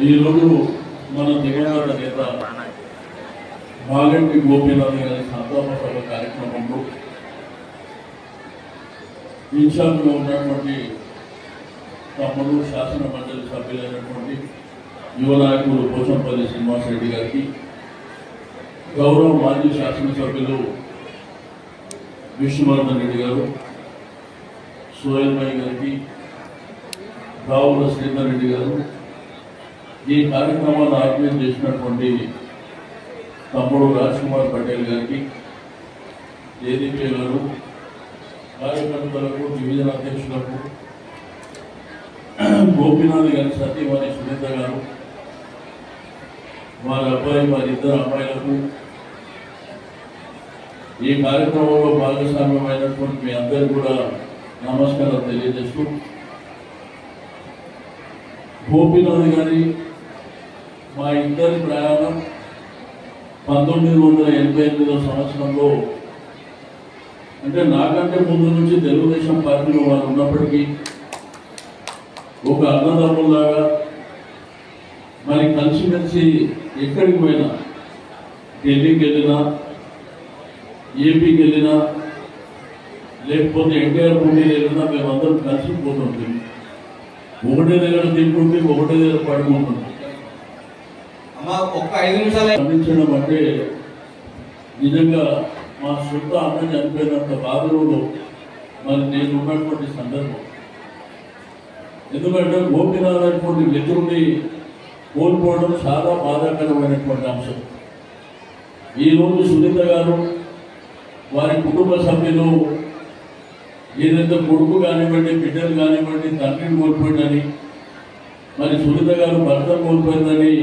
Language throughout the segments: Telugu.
ఈరోజు మన దివంగత నేత మాగంటి గోపీనాథ్ గారి సంతాప సభ కార్యక్రమంలో ఇన్ఛార్జ్లో ఉన్నటువంటి తమ్ముడు శాసన మండలి సభ్యులైనటువంటి యువ నాయకులు పోచంపల్లి శ్రీనివాసరెడ్డి గారికి, గౌరవ మాజీ శాసనసభ్యులు విష్ణువర్ధన్ రెడ్డి గారు, సోయల్ భాయ్ గారికి, రావుల శ్రీధర్ రెడ్డి గారు, ఈ కార్యక్రమాన్ని ఆర్గనైజ్ చేసినటువంటి తమ్ముడు రాజ్ కుమార్ పటేల్ గారికి, జేదీపీ గారు, కార్యకర్తలకు, డివిజన్ అధ్యక్షులకు, గోపీనాథ్ గారి సతీమణి సునీత గారు, వారి అబ్బాయి, వారి ఇద్దరు అబ్బాయిలకు, ఈ కార్యక్రమంలో భాగస్వామ్యమైనటువంటి మీ అందరికీ కూడా నమస్కారం తెలియజేస్తూ, గోపీనాథ్ గారి మా ఇద్దరి ప్రయాణం 1988వ సంవత్సరంలో, అంటే నాకంటే ముందు నుంచి తెలుగుదేశం పార్టీలో వారు ఉన్నప్పటికీ ఒక అన్నదమ్ములాగా మరి కలిసిమెలిసి ఎక్కడికి పోయినా, ఢిల్లీకి వెళ్ళినా, ఏపీకి వెళ్ళినా, లేకపోతే ఎన్టీఆర్ పూర్తికి వెళ్ళినా మేమందరం కలిసిపోతుంటాం. ఒకటే దగ్గర తింటుంటే ఒకటే దగ్గర పడుకుంటుంటాం. ఒక్క 5 నిమిషాలు అందించడం అంటే నిజంగా మా సొంత అన్న చనిపోయినంత బాధలో మరి నేను ఉన్నటువంటి సందర్భం. ఎందుకంటే గోపీనాథ్ అనేటువంటి మిత్రుడిని కోల్పోవడం చాలా బాధాకరమైనటువంటి అంశం. ఈరోజు సునీత గారు, వారి కుటుంబ సభ్యులు ఏదైతే కొడుకు కానివ్వండి, బిడ్డలు కానివ్వండి, తండ్రిని కోల్పోయిందని, మరి సునీత గారు భర్త కోల్పోయిందని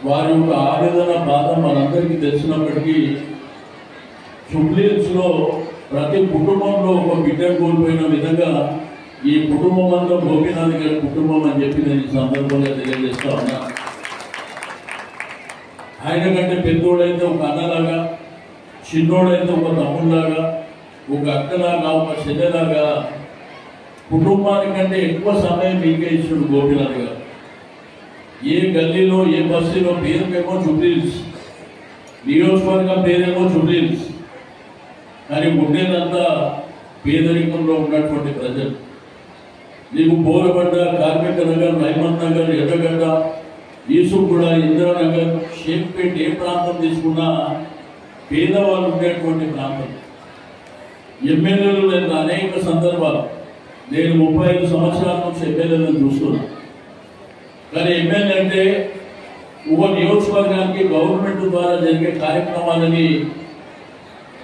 వారి యొక్క ఆవేదన, బాధ మనందరికీ తెలిసినప్పటికీ జూబ్లీహిల్స్లో ప్రతి కుటుంబంలో ఒక బిడ్డను కోల్పోయిన విధంగా ఈ కుటుంబం అంతా గోపీనాథ్ గారి కుటుంబం అని చెప్పి నేను ఈ సందర్భంగా తెలియజేస్తా ఉన్నా. ఆయన కంటే పెద్దోడైతే ఒక అన్నలాగా, చిన్నోడైతే ఒక తమ్ముళ్ళలాగా, ఒక అక్కలాగా, ఒక చెల్లెలాగా కుటుంబానికంటే ఎక్కువ సమయం మీకే ఇచ్చాడు గోపీనాథ్ గారు. ఏ గల్లీలో, ఏ బస్సులో పేరుకేమో జూబ్లీహిల్స్, నియోజకవర్గం పేరేమో జూబ్లీహిల్స్, కానీ ఉండేదంతా పేదరికంలో ఉన్నటువంటి ప్రజలు. నీకు బోరబండ, కార్మిక నగర్, రైమన్ నగర్, ఎర్రగడ్డ, ఈసుగూడ, ఇందిరానగర్, షేక్పేట్, ఏ ప్రాంతం తీసుకున్నా పేదవాళ్ళు ఉండేటువంటి ప్రాంతం. ఎమ్మెల్యేలు నేను అనేక సందర్భాలు, నేను 35 సంవత్సరాల నుంచి ఎమ్మెల్యేలను చూస్తున్నాను. కానీ ఎమ్మెల్యే అంటే ఒక నియోజకవర్గానికి గవర్నమెంట్ ద్వారా జరిగే కార్యక్రమాలని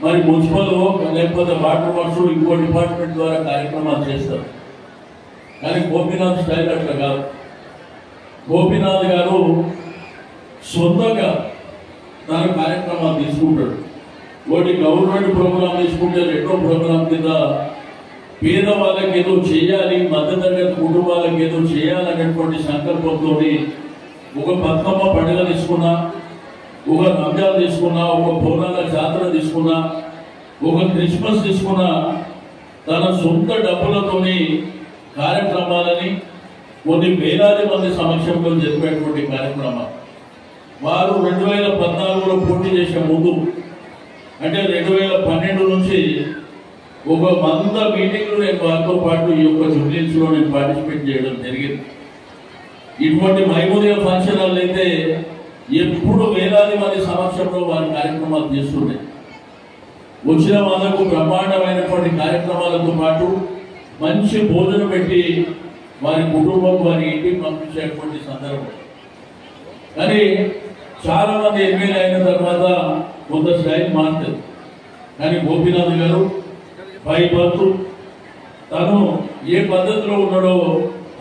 మరి మున్సిపల్ లేకపోతే వాటర్ వర్క్స్ ఇంకో డిపార్ట్మెంట్ ద్వారా కార్యక్రమాలు చేస్తారు. కానీ గోపీనాథ్ స్టైల్ అట్లా కాదు. గోపీనాథ్ గారు సొంతంగా తన కార్యక్రమాలు తీసుకుంటాడు. ఒకటి గవర్నమెంట్ ప్రోగ్రాం తీసుకుంటే, రెండో ప్రోగ్రాం కింద పేదవాళ్ళకి ఏదో చేయాలి, మధ్యతరగతి కుటుంబాలకు ఏదో చేయాలనేటువంటి సంకల్పంతో ఒక బతుకమ్మ పండుగ తీసుకున్నా, ఒక రంజాన్ తీసుకున్నా, ఒక బోనాల జాతర తీసుకున్నా, ఒక క్రిస్మస్ తీసుకున్నా, తన సొంత డబ్బులతోని కార్యక్రమాలని కొన్ని వేలాది మంది సమక్షంలో జరిపేటువంటి కార్యక్రమాలు. వారు 2014లో పోటీ చేసే ముందు, అంటే 2012 నుంచి ఒక 100 మీటింగ్లు నేను వారితో పాటు ఈ యొక్క జూబ్లీహిల్స్లో నేను పార్టిసిపేట్ చేయడం జరిగింది. ఇటువంటి మైమూలియ ఫంక్షన్ హాల్ అయితే ఎప్పుడు వేలాది మంది సమక్షంలో వారి కార్యక్రమాలు చేస్తుండే. వచ్చిన వాళ్ళకు బ్రహ్మాండమైనటువంటి కార్యక్రమాలతో పాటు మంచి భోజనం పెట్టి వారి కుటుంబం, వారి ఇంటికి పంపించేటువంటి సందర్భం. కానీ చాలా మంది ఎమ్మెల్యే అయిన తర్వాత కొంత స్టైల్ మారుతుంది. కానీ గోపీనాథ్ గారు పై బర్తు తను ఏ పద్ధతిలో ఉన్నాడో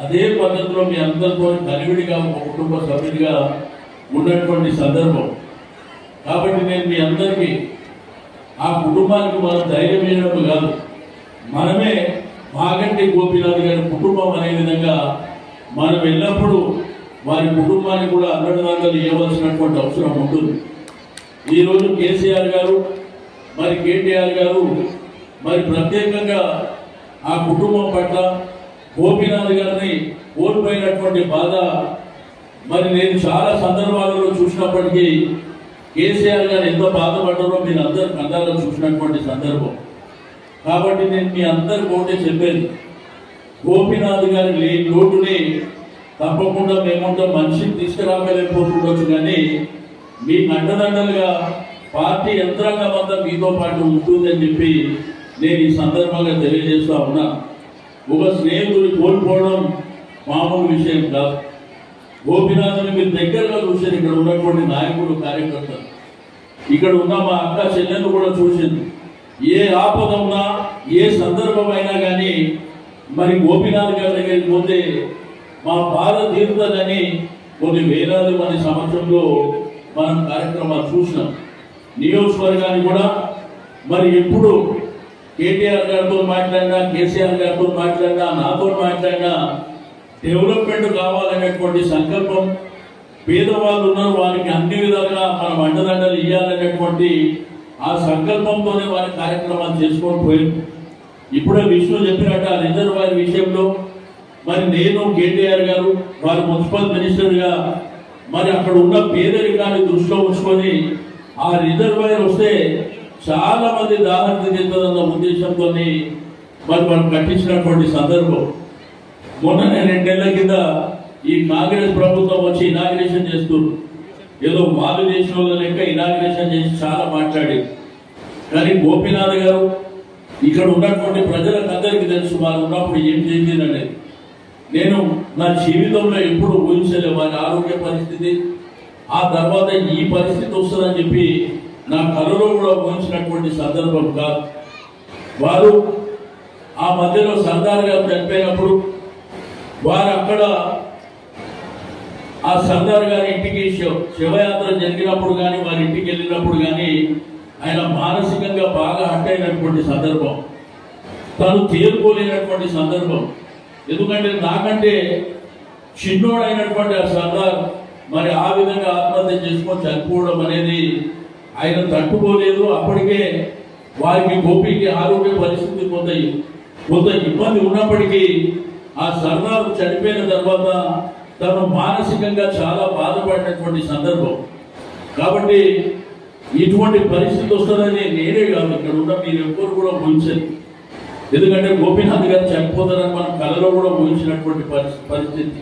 అదే పద్ధతిలో మీ అందరితో కలివిడిగా ఒక కుటుంబ సభ్యుడిగా ఉన్నటువంటి సందర్భం. కాబట్టి నేను మీ అందరికీ ఆ కుటుంబానికి మనం ధైర్యం ఇవ్వడం కాదు, మనమే మాగంటి గోపీనాథ్ గారి కుటుంబం అనే విధంగా మనం ఎల్లప్పుడూ వారి కుటుంబానికి కూడా అండదండలు ఇవ్వవలసినటువంటి అవసరం ఉంటుంది. ఈరోజు కేసీఆర్ గారు, మరి కేటీఆర్ గారు మరి ప్రత్యేకంగా ఆ కుటుంబం పట్ల గోపీనాథ్ గారిని కోల్పోయినటువంటి బాధ మరి నేను చాలా సందర్భాలలో చూసినప్పటికీ కేసీఆర్ గారు ఎంతో బాధపడ్డారో మీరు అందరూ కళ్ళలో చూసినటువంటి సందర్భం. కాబట్టి నేను మీ అందరికి ఒకటే చెప్పేది, గోపీనాథ్ గారి లోటుని తప్పకుండా మేముంటే మనిషిని తీసుకురాగలేకపోతుండొచ్చు, కానీ మీ అండదండలుగా పార్టీ యంత్రాంగం అంతా మీతో పాటు ఉంటుందని చెప్పి నేను ఈ సందర్భంగా తెలియజేస్తా ఉన్నా. ఒక స్నేహితుడు కోల్పోవడం మామూలు విషయం కాదు. గోపీనాథ్ని మీరు దగ్గరగా చూశారు, ఇక్కడ ఉన్నటువంటి నాయకులు కార్యకర్తలు, ఇక్కడ ఉన్న మా అక్క చెల్లెలు కూడా చూసింది. ఏ ఆపద ఉన్నా ఏ సందర్భమైనా కానీ మరి గోపీనాథ్ గారి దగ్గరికి పోతే మా బాధ తీరుతుందని కొన్ని వేలాది మంది సమక్షంలో మనం కార్యక్రమాలు చూసినాం. నియోజకవర్గాన్ని కూడా మరి ఎప్పుడు కేటీఆర్ గారితో మాట్లాడినా, కేసీఆర్ గారితో మాట్లాడినా, నాతో మాట్లాడినా డెవలప్మెంట్ కావాలనేటువంటి సంకల్పం, పేదవాళ్ళు ఉన్నారు వారికి అన్ని విధాలుగా మనం అండదండలు ఇవ్వాలనేటువంటి ఆ సంకల్పంతోనే వారి కార్యక్రమాలు చేసుకొని పోయింది. ఇప్పుడే విష్ణు చెప్పినట్టు ఆ రిజర్వాయర్ విషయంలో మరి నేను కేటీఆర్ గారు వారి మున్సిపల్ మినిస్టర్గా మరి అక్కడ ఉన్న పేదరికాన్ని దృష్టిలో ఉంచుకొని ఆ రిజర్వాయర్ వస్తే చాలా మంది దాహం తీరుతుందన్న ఉద్దేశంతో మరి మనం కట్టించినటువంటి సందర్భం. మొన్ననే 2 నెలల కింద ఈ కాంగ్రెస్ ప్రభుత్వం వచ్చి ఇనాగ్రేషన్ చేస్తున్నారు. ఏదో మాలు చేసిన వాళ్ళ లెక్క ఇనాగ్రేషన్ చేసి చాలా మాట్లాడి, కానీ గోపీనాథ్ గారు ఇక్కడ ఉన్నటువంటి ప్రజలకు అందరికీ తెలుసు వారు ఉన్నప్పుడు ఏం చేసిందండి. నేను నా జీవితంలో ఎప్పుడు ఊహించలే వారి ఆరోగ్య పరిస్థితి, ఆ తర్వాత ఈ పరిస్థితి వస్తుందని చెప్పి నా కలలో కూడా ఊహించినటువంటి సందర్భం కాదు. వారు ఆ మధ్యలో సర్దార్ గారు చనిపోయినప్పుడు వారు అక్కడ ఆ సర్దార్ గారి ఇంటికి శివయాత్ర జరిగినప్పుడు కానీ వారి ఇంటికి వెళ్ళినప్పుడు కానీ ఆయన మానసికంగా బాగా హట్ అయినటువంటి సందర్భం, తను తేరుకోలేనటువంటి సందర్భం. ఎందుకంటే నాకంటే చిన్నోడైనటువంటి ఆ సర్దార్ మరి ఆ విధంగా ఆత్మహత్య చేసుకొని చనిపోవడం అనేది ఆయన తట్టుకోలేదు. అప్పటికే వారికి గోపికి ఆరోగ్య పరిస్థితి కొంత ఇబ్బంది ఉన్నప్పటికీ ఆ సర్దార్ చనిపోయిన తర్వాత తను మానసికంగా చాలా బాధపడినటువంటి సందర్భం. కాబట్టి ఇటువంటి పరిస్థితి వస్తుందని నేనే కాదు, ఇక్కడ ఉన్న మీరు ఎవ్వరు కూడా ఊహించరు. ఎందుకంటే గోపీనాథ్ గారు చనిపోతారని మనం కళలో కూడా ఊహించినటువంటి పరిస్థితి.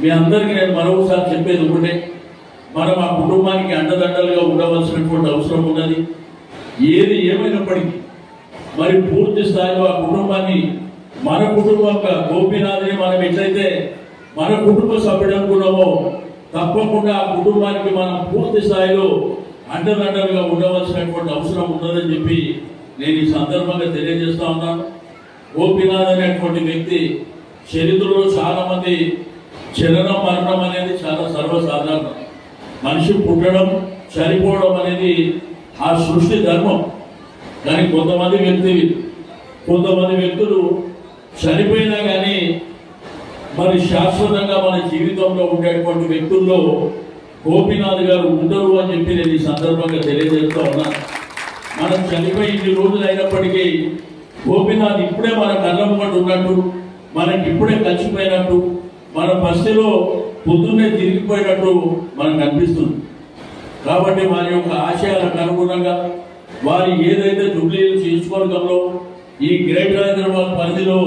మీ అందరికీ నేను మరొకసారి చెప్పేది ఒకటే, మనం ఆ కుటుంబానికి అండదండలుగా ఉండవలసినటువంటి అవసరం ఉన్నది. ఏది ఏమైనప్పటికీ మరి పూర్తి స్థాయిలో ఆ కుటుంబాన్ని మన కుటుంబంగా గోపీనాథ్ని మనం ఎట్లయితే మన కుటుంబ సభ్యుడు అనుకున్నామో తప్పకుండా ఆ కుటుంబానికి మనం పూర్తి స్థాయిలో అండదండలుగా ఉండవలసినటువంటి అవసరం ఉన్నదని చెప్పి నేను ఈ సందర్భంగా తెలియజేస్తా ఉన్నాను. గోపీనాథ్ అనేటువంటి వ్యక్తి చరిత్రలో చాలా మంది జననం మరణం అనేది చాలా సర్వసాధారణం. మనిషి పుట్టడం చనిపోవడం అనేది ఆ సృష్టి ధర్మం. కానీ కొంతమంది వ్యక్తులు చనిపోయినా కానీ మరి శాశ్వతంగా మన జీవితంలో ఉండేటువంటి వ్యక్తుల్లో గోపీనాథ్ గారు ఉండరు అని చెప్పి నేను ఈ సందర్భంగా తెలియజేస్తూ ఉన్నాను. మనం చనిపోయి ఇన్ని రోజులు అయినప్పటికీ గోపీనాథ్ ఇప్పుడే మన కళ్ళ ముందు ఉన్నట్టు, మనకి ఇప్పుడే కలిసిపోయినట్టు, మన బస్సులో పొద్దున్నే తిరిగిపోయినట్టు మనకు అనిపిస్తుంది. కాబట్టి వారి యొక్క ఆశయాలకు అనుగుణంగా వారి ఏదైతే జూబ్లీహిల్స్ నియోజకవర్గంలో ఈ గ్రేటర్ హైదరాబాద్ పరిధిలో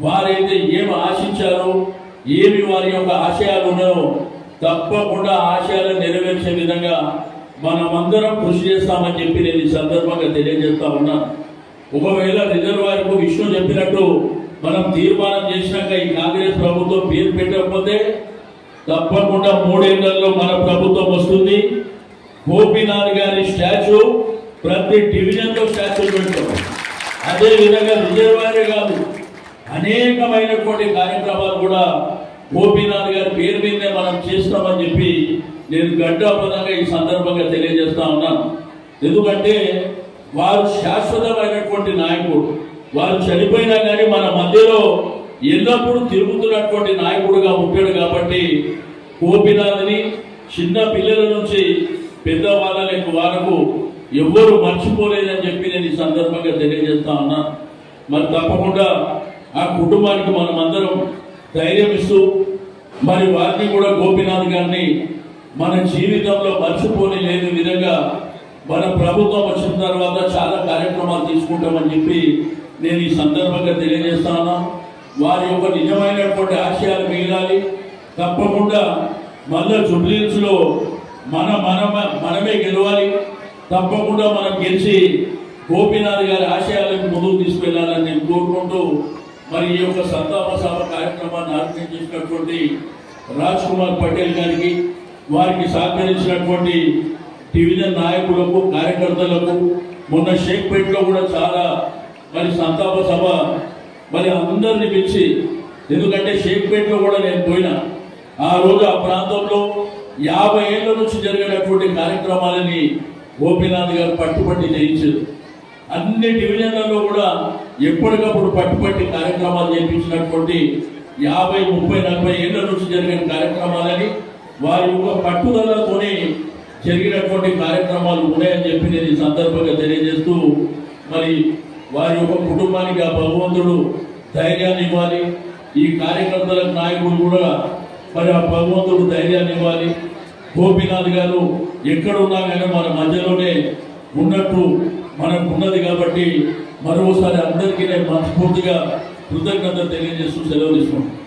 వారైతే ఏమి ఆశించారో, ఏమి వారి యొక్క ఆశయాలు ఉన్నాయో తప్పకుండా ఆశయాలను నెరవేర్చే విధంగా మనమందరం కృషి చేస్తామని చెప్పి నేను ఈ సందర్భంగా తెలియజేస్తా ఉన్నాను. ఒకవేళ రిజర్వాయర్కు విష్ణు చెప్పినట్టు మనం తీర్మానం చేసినాక ఈ కాంగ్రెస్ ప్రభుత్వం పేరు పెట్టకపోతే తప్పకుండా 3 ఏళ్లలో మన ప్రభుత్వం వస్తుంది. గోపీనాథ్ గారి స్టాచ్యూ ప్రతి డివిజన్లో స్టాచ్యూ పెడతాం. అదే విధంగా రిజర్వాయర్ కాదు, అనేకమైనటువంటి కార్యక్రమాలు కూడా గోపీనాథ్ గారి పేరు మీదనే మనం చేస్తామని చెప్పి నేను గడ్డాపదంగా ఈ సందర్భంగా తెలియజేస్తా ఉన్నాను. ఎందుకంటే వారు శాశ్వతమైనటువంటి నాయకుడు. వారు చనిపోయినా కానీ మన మధ్యలో ఎల్లప్పుడూ తిరుగుతున్నటువంటి నాయకుడుగా ఉంటాడు. కాబట్టి గోపీనాథ్ని చిన్న పిల్లల నుంచి పెద్దవాళ్ళ వరకు ఎవ్వరూ మర్చిపోలేదని చెప్పి నేను ఈ సందర్భంగా తెలియజేస్తా ఉన్నాను. మరి తప్పకుండా ఆ కుటుంబానికి మనం అందరం ధైర్యం ఇస్తూ మరి వారిని కూడా గోపీనాథ్ గారిని మన జీవితంలో మర్చిపోని లేని విధంగా మన ప్రభుత్వం వచ్చిన తర్వాత చాలా కార్యక్రమాలు తీసుకుంటామని చెప్పి నేను ఈ సందర్భంగా తెలియజేస్తాను. వారి యొక్క నిజమైనటువంటి ఆశయాలు మిగిలాలి. తప్పకుండా మళ్ళా జూబ్లీహిల్స్ లో మనమే గెలవాలి. తప్పకుండా మనం గెలిచి గోపీనాథ్ గారి ఆశయాలను ముందుకు తీసుకెళ్లాలని నేను కోరుకుంటూ మరి ఈ యొక్క సంతాప సభ కార్యక్రమాన్ని ఆర్గనైజ్ చేసినటువంటి రాజ్ కుమార్ పటేల్ గారికి, వారికి సహకరించినటువంటి డివిజన్ నాయకులకు, కార్యకర్తలకు, మొన్న షేక్పేటలో కూడా చాలా మరి సంతాప సభ మరి అందరిని పిలిచి, ఎందుకంటే షేక్పేటలో కూడా నేను పోయినా ఆ రోజు ఆ ప్రాంతంలో 50 ఏళ్ల నుంచి జరిగినటువంటి కార్యక్రమాలని గోపీనాథ్ గారు పట్టుపట్టి చేయించారు. అన్ని డివిజన్లలో కూడా ఎప్పటికప్పుడు పట్టుపట్టి కార్యక్రమాలు చేయించినటువంటి 50, 30, 40 ఏళ్ల నుంచి జరిగిన కార్యక్రమాలని వారి యొక్క పట్టుదలతోనే జరిగినటువంటి కార్యక్రమాలు ఉన్నాయని చెప్పి నేను ఈ సందర్భంగా తెలియజేస్తూ మరి వారి యొక్క కుటుంబానికి ఆ భగవంతుడు ధైర్యాన్ని ఇవ్వాలి. ఈ కార్యకర్తల నాయకులు కూడా మరి ఆ భగవంతుడు ధైర్యాన్ని ఇవ్వాలి. గోపీనాథ్ గారు ఎక్కడున్నా కానీ మన మధ్యలోనే ఉన్నట్టు మనకు ఉన్నది కాబట్టి మరోసారి అందరికీ నేను మనస్ఫూర్తిగా కృతజ్ఞత తెలియజేస్తూ సెలవు తీసుకుంటాను.